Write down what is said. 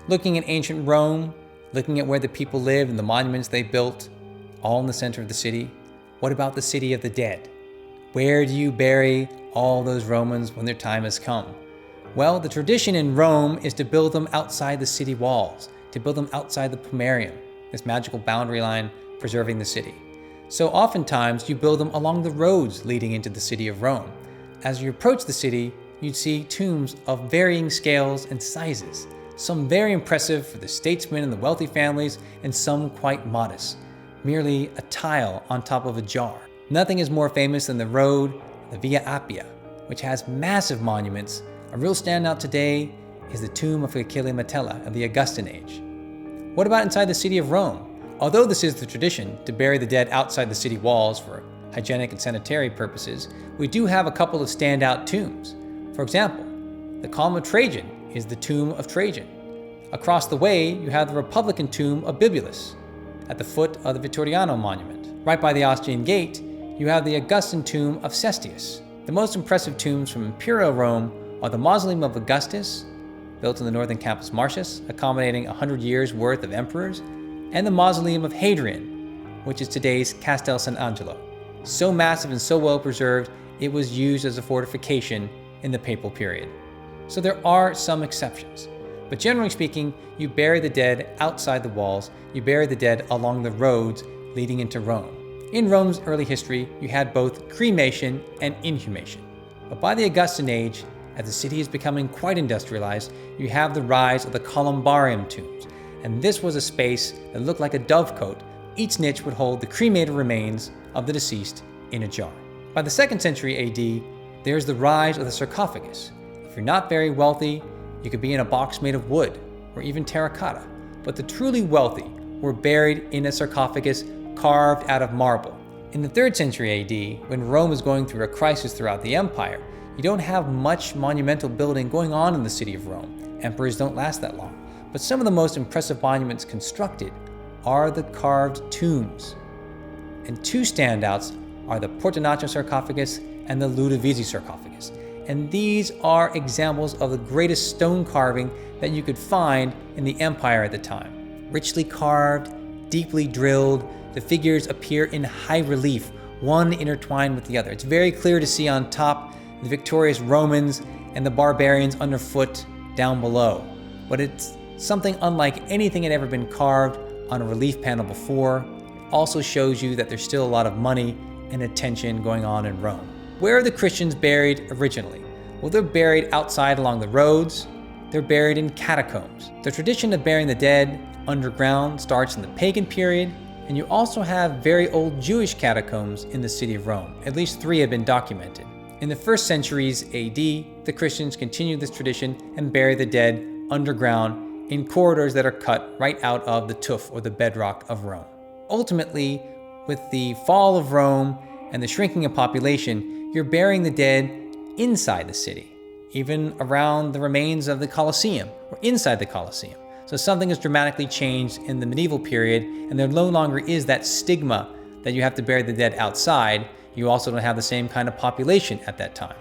Looking at ancient Rome, looking at where the people lived and the monuments they built, all in the center of the city, what about the city of the dead? Where do you bury all those Romans when their time has come? Well, the tradition in Rome is to build them outside the city walls, to build them outside the pomerium, this magical boundary line preserving the city. So oftentimes you build them along the roads leading into the city of Rome. As you approach the city, you'd see tombs of varying scales and sizes. Some very impressive for the statesmen and the wealthy families, and some quite modest, merely a tile on top of a jar. Nothing is more famous than the road, the Via Appia, which has massive monuments. A real standout today is the tomb of Caecilia Metella of the Augustan age. What about inside the city of Rome? Although this is the tradition to bury the dead outside the city walls for hygienic and sanitary purposes, we do have a couple of standout tombs. For example, the column of Trajan is the tomb of Trajan. Across the way, you have the Republican tomb of Bibulus at the foot of the Vittoriano monument. Right by the Austrian gate, you have the Augustan tomb of Cestius. The most impressive tombs from Imperial Rome are the mausoleum of Augustus, built in the northern Campus Martius, accommodating 100 years worth of emperors, and the mausoleum of Hadrian, which is today's Castel Sant'Angelo. So massive and so well preserved, it was used as a fortification in the papal period. So there are some exceptions. But generally speaking, you bury the dead outside the walls, you bury the dead along the roads leading into Rome. In Rome's early history, you had both cremation and inhumation. But by the Augustan age, as the city is becoming quite industrialized, you have the rise of the columbarium tombs. And this was a space that looked like a dovecote. Each niche would hold the cremated remains of the deceased in a jar. By the 2nd century AD, there's the rise of the sarcophagus. If you're not very wealthy, you could be in a box made of wood or even terracotta. But the truly wealthy were buried in a sarcophagus carved out of marble. In the 3rd century AD, when Rome was going through a crisis throughout the empire, you don't have much monumental building going on in the city of Rome. Emperors don't last that long. But some of the most impressive monuments constructed are the carved tombs. And two standouts are the Portinaccio sarcophagus and the Ludovisi sarcophagus. And these are examples of the greatest stone carving that you could find in the empire at the time. Richly carved, deeply drilled, the figures appear in high relief, one intertwined with the other. It's very clear to see on top the victorious Romans and the barbarians underfoot down below. But it's something unlike anything had ever been carved on a relief panel before. It also shows you that there's still a lot of money and attention going on in Rome. Where are the Christians buried originally? Well, they're buried outside along the roads. They're buried in catacombs. The tradition of burying the dead underground starts in the pagan period, and you also have very old Jewish catacombs in the city of Rome. At least 3 have been documented. In the 1st centuries AD, the Christians continued this tradition and bury the dead underground in corridors that are cut right out of the tuff or the bedrock of Rome. Ultimately, with the fall of Rome and the shrinking of population, you're burying the dead inside the city, even around the remains of the Colosseum or inside the Colosseum. So something has dramatically changed in the medieval period, and there no longer is that stigma that you have to bury the dead outside. You also don't have the same kind of population at that time.